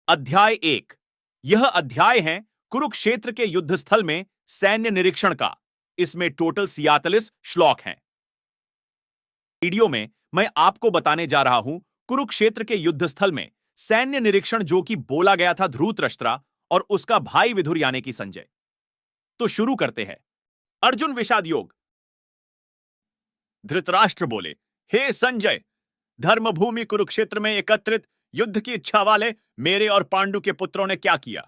अध्याय 1। यह अध्याय है कुरुक्षेत्र के युद्ध स्थल में सैन्य निरीक्षण का। इसमें टोटल 46 श्लोक हैं। वीडियो में मैं आपको बताने जा रहा हूं कुरुक्षेत्र के युद्ध स्थल में सैन्य निरीक्षण जो कि बोला गया था धृतराष्ट्र और उसका भाई विदुर यानी कि संजय। तो शुरू करते हैं। अर्जुन विषाद योग। धृतराष्ट्र बोले, हे संजय, धर्मभूमि कुरुक्षेत्र में एकत्रित युद्ध की इच्छा वाले मेरे और पांडु के पुत्रों ने क्या किया?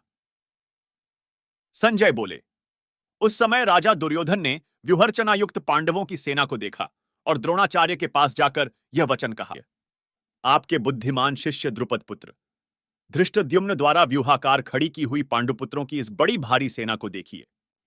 संजय बोले, उस समय राजा दुर्योधन ने व्यूहरचना युक्त पांडवों की सेना को देखा और द्रोणाचार्य के पास जाकर यह वचन कहा, आपके बुद्धिमान शिष्य द्रुपद पुत्र धृष्टद्युम्न द्वारा व्यूहाकार खड़ी की हुई पांडुपुत्रों की इस बड़ी भारी सेना को देखिए।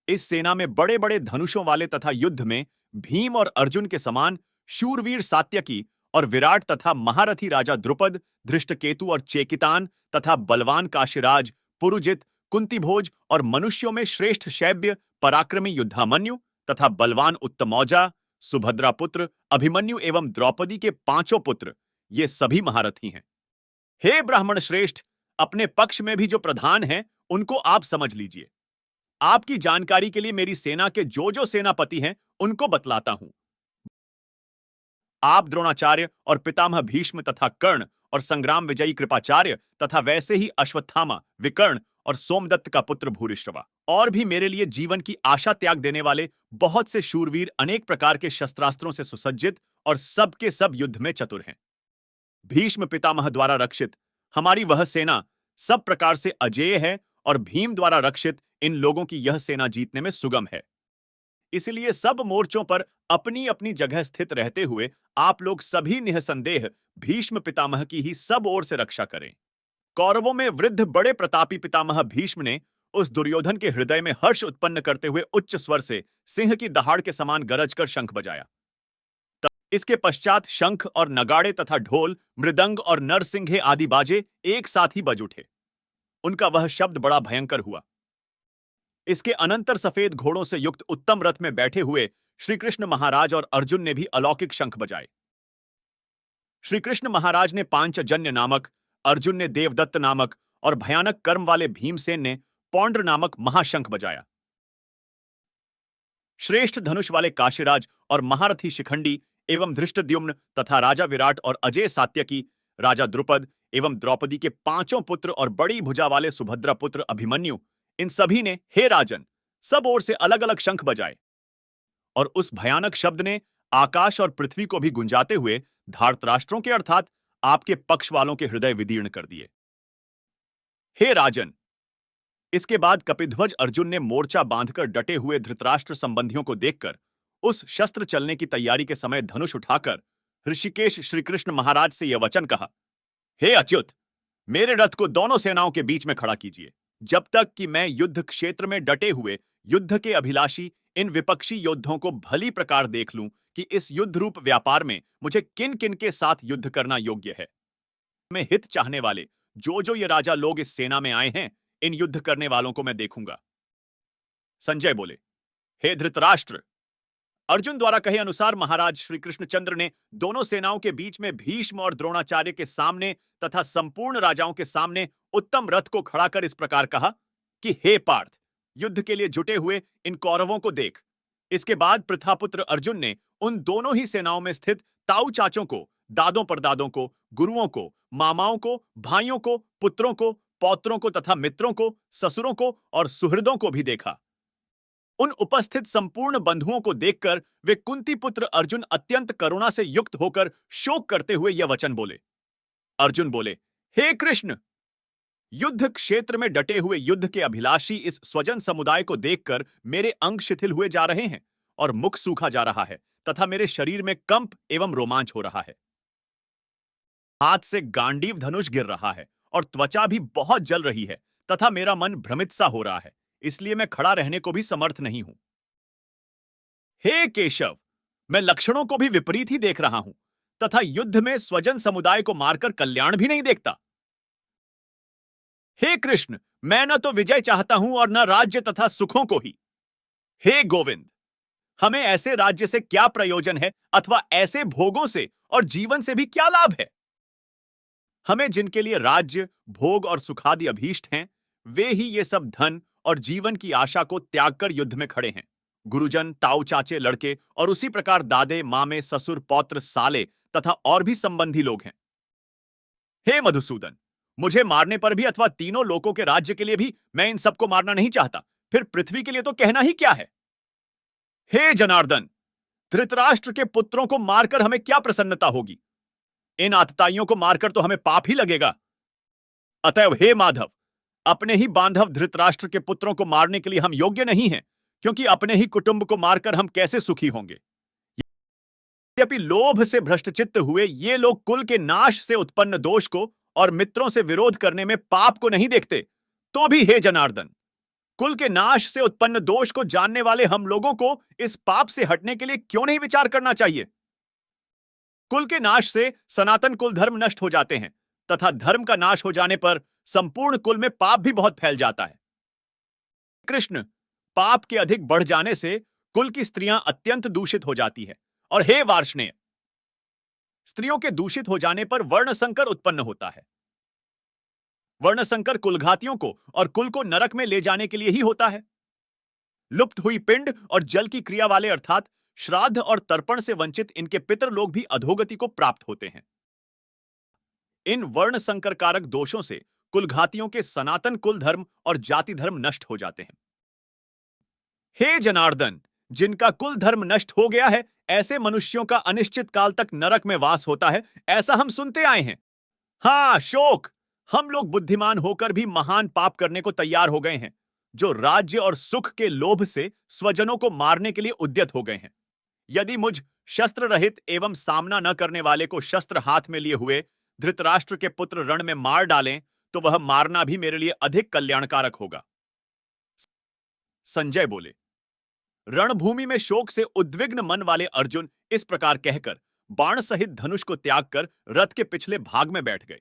इस सेना में बड़े बड़े धनुषों वाले तथा युद्ध में भीम और अर्जुन के समान शूरवीर सात्यकी और विराट तथा महारथी राजा द्रुपद, धृष्टकेतु और चेकितान तथा बलवान काशीराज, पुरुजित, कुंतीभोज और मनुष्यों में श्रेष्ठ शैब्य पराक्रमी युद्धामन्यु तथा बलवान उत्तमौजा, सुभद्रा पुत्र अभिमन्यु एवं द्रौपदी के पांचों पुत्र, ये सभी महारथी हैं। हे ब्राह्मण श्रेष्ठ, अपने पक्ष में भी जो प्रधान हैं उनको आप समझ लीजिए। आपकी जानकारी के लिए मेरी सेना के जो सेनापति हैं उनको बतलाता हूं। आप द्रोणाचार्य और पितामह भीष्म तथा कर्ण और संग्राम विजयी कृपाचार्य तथा वैसे ही अश्वत्थामा, विकर्ण और सोमदत्त का पुत्र भूरिश्रवा और भी मेरे लिए जीवन की आशा त्याग देने वाले बहुत से शूरवीर अनेक प्रकार के शस्त्रास्त्रों से सुसज्जित और सबके सब युद्ध में चतुर हैं। भीष्म पितामह द्वारा रक्षित हमारी वह सेना सब प्रकार से अजेय है और भीम द्वारा रक्षित इन लोगों की यह सेना जीतने में सुगम है। इसलिए सब मोर्चों पर अपनी अपनी जगह स्थित रहते हुए आप लोग सभी निःसंदेह भीष्म पितामह की ही सब ओर से रक्षा करें। कौरवों में वृद्ध बड़े प्रतापी पितामह भीष्म ने उस दुर्योधन के हृदय में हर्ष उत्पन्न करते हुए उच्च स्वर से सिंह की दहाड़ के समान गरज कर शंख बजाया। इसके पश्चात शंख और नगाड़े तथा ढोल, मृदंग और नरसिंघे आदि बाजे एक साथ ही बज उठे। उनका वह शब्द बड़ा भयंकर हुआ। इसके अनंतर सफेद घोड़ों से युक्त उत्तम रथ में बैठे हुए श्री कृष्ण महाराज और अर्जुन ने भी अलौकिक शंख बजाए। श्री कृष्ण महाराज ने पांचजन्य नामक, अर्जुन ने देवदत्त नामक और भयानक कर्म वाले भीमसेन ने पौंड्र नामक महाशंख बजाया। श्रेष्ठ धनुष वाले काशीराज और महारथी शिखंडी एवं धृष्टद्युम्न तथा राजा विराट और अजय सात्यकी, राजा द्रुपद एवं द्रौपदी के पांचों पुत्र और बड़ी भुजा वाले सुभद्रा पुत्र अभिमन्यु, इन सभी ने हे राजन सब ओर से अलग अलग शंख बजाए और उस भयानक शब्द ने आकाश और पृथ्वी को भी गुंजाते हुए धार्तराष्ट्रों के अर्थात आपके पक्ष वालों के हृदय विदीर्ण कर दिए। हे राजन, इसके बाद कपिध्वज अर्जुन ने मोर्चा बांधकर डटे हुए धृतराष्ट्र संबंधियों को देखकर उस शस्त्र चलने की तैयारी के समय धनुष उठाकर ऋषिकेश श्रीकृष्ण महाराज से यह वचन कहा, हे अच्युत, मेरे रथ को दोनों सेनाओं के बीच में खड़ा कीजिए, जब तक कि मैं युद्ध क्षेत्र में डटे हुए युद्ध के अभिलाषी इन विपक्षी योद्धाओं को भली प्रकार देख लूं कि इस युद्ध रूप व्यापार में मुझे किन किन के साथ युद्ध करना योग्य है। मैं हित चाहने वाले जो ये राजा लोग इस सेना में आए हैं, इन युद्ध करने वालों को मैं देखूंगा। संजय बोले, हे धृतराष्ट्र, अर्जुन द्वारा कहे अनुसार महाराज श्री कृष्णचंद्र ने दोनों सेनाओं के बीच में भीष्म और द्रोणाचार्य के सामने तथा संपूर्ण राजाओं के सामने उत्तम रथ को खड़ा कर इस प्रकार कहा कि हे पार्थ, युद्ध के लिए जुटे हुए इन कौरवों को देख। इसके बाद प्रथापुत्र अर्जुन ने उन दोनों ही सेनाओं में स्थित ताऊ चाचों को, दादों परदादों को, गुरुओं को, मामाओं को, भाइयों को, पुत्रों को, पौत्रों को तथा मित्रों को, ससुरों को और सुहृदों को भी देखा। उन उपस्थित संपूर्ण बंधुओं को देखकर वे कुंती पुत्र अर्जुन अत्यंत करुणा से युक्त होकर शोक करते हुए यह वचन बोले। अर्जुन बोले, हे कृष्ण, युद्ध क्षेत्र में डटे हुए युद्ध के अभिलाषी इस स्वजन समुदाय को देखकर मेरे अंग शिथिल हुए जा रहे हैं और मुख सूखा जा रहा है तथा मेरे शरीर में कंप एवं रोमांच हो रहा है। हाथ से गांडीव धनुष गिर रहा है और त्वचा भी बहुत जल रही है तथा मेरा मन भ्रमित सा हो रहा है, इसलिए मैं खड़ा रहने को भी समर्थ नहीं हूं। हे केशव, मैं लक्षणों को भी विपरीत ही देख रहा हूं तथा युद्ध में स्वजन समुदाय को मारकर कल्याण भी नहीं देखता। हे कृष्ण, मैं न तो विजय चाहता हूं और न राज्य तथा सुखों को ही। हे गोविंद, हमें ऐसे राज्य से क्या प्रयोजन है अथवा ऐसे भोगों से और जीवन से भी क्या लाभ है। हमें जिनके लिए राज्य, भोग और सुखादि अभीष्ट हैं, वे ही ये सब धन और जीवन की आशा को त्याग कर युद्ध में खड़े हैं। गुरुजन, ताऊ चाचे, लड़के और उसी प्रकार दादे, मामे, ससुर, पौत्र, साले तथा और भी संबंधी लोग हैं। हे मधुसूदन, मुझे मारने पर भी अथवा तीनों लोकों के राज्य के लिए भी मैं इन सबको मारना नहीं चाहता, फिर पृथ्वी के लिए तो कहना ही क्या है। हे जनार्दन, धृतराष्ट्र के पुत्रों को मारकर हमें क्या प्रसन्नता होगी? इन आतताइयों को मारकर तो हमें पाप ही लगेगा। अतएव हे माधव, अपने ही बांधव धृतराष्ट्र के पुत्रों को मारने के लिए हम योग्य नहीं हैं, क्योंकि अपने ही कुटुंब को मारकर हम कैसे सुखी होंगे। यद्यपि लोभ से भ्रष्टचित्त हुए ये लोग कुल के नाश से उत्पन्न दोष को और मित्रों से विरोध करने में पाप को नहीं देखते, तो भी हे जनार्दन, कुल के नाश से उत्पन्न दोष को जानने वाले हम लोगों को इस पाप से हटने के लिए क्यों नहीं विचार करना चाहिए? कुल के नाश से सनातन कुल धर्म नष्ट हो जाते हैं तथा धर्म का नाश हो जाने पर संपूर्ण कुल में पाप भी बहुत फैल जाता है। कृष्ण, पाप के अधिक बढ़ जाने से कुल की स्त्रियां अत्यंत दूषित हो जाती है। और हे वार्ष्णेय, स्त्रियों के दूषित हो जाने पर वर्ण संकर उत्पन्न होता है। वर्ण संकर कुलघातियों को और कुल को नरक में ले जाने के लिए ही होता है। लुप्त हुई पिंड और जल की क्रिया वाले अर्थात श्राद्ध और तर्पण से वंचित इनके पितर लोग भी अधोगति को प्राप्त होते हैं। इन वर्ण संकर कारक दोषों से कुलघातियों के सनातन कुल धर्म और जाति धर्म नष्ट हो जाते हैं। हे जनार्दन, जिनका कुल धर्म नष्ट हो गया है, ऐसे मनुष्यों का अनिश्चित काल तक नरक में वास होता है, ऐसा हम सुनते आए हैं। हां शोक, हम लोग बुद्धिमान होकर भी महान पाप करने को तैयार हो गए हैं, जो राज्य और सुख के लोभ से स्वजनों को मारने के लिए उद्यत हो गए हैं। यदि मुझ शस्त्र रहित एवं सामना न करने वाले को शस्त्र हाथ में लिए हुए धृतराष्ट्र के पुत्र रण में मार डालें, तो वह मारना भी मेरे लिए अधिक कल्याणकारक होगा। संजय बोले। रणभूमि में शोक से उद्विग्न मन वाले अर्जुन इस प्रकार कहकर बाण सहित धनुष को त्याग कर रथ के पिछले भाग में बैठ गए।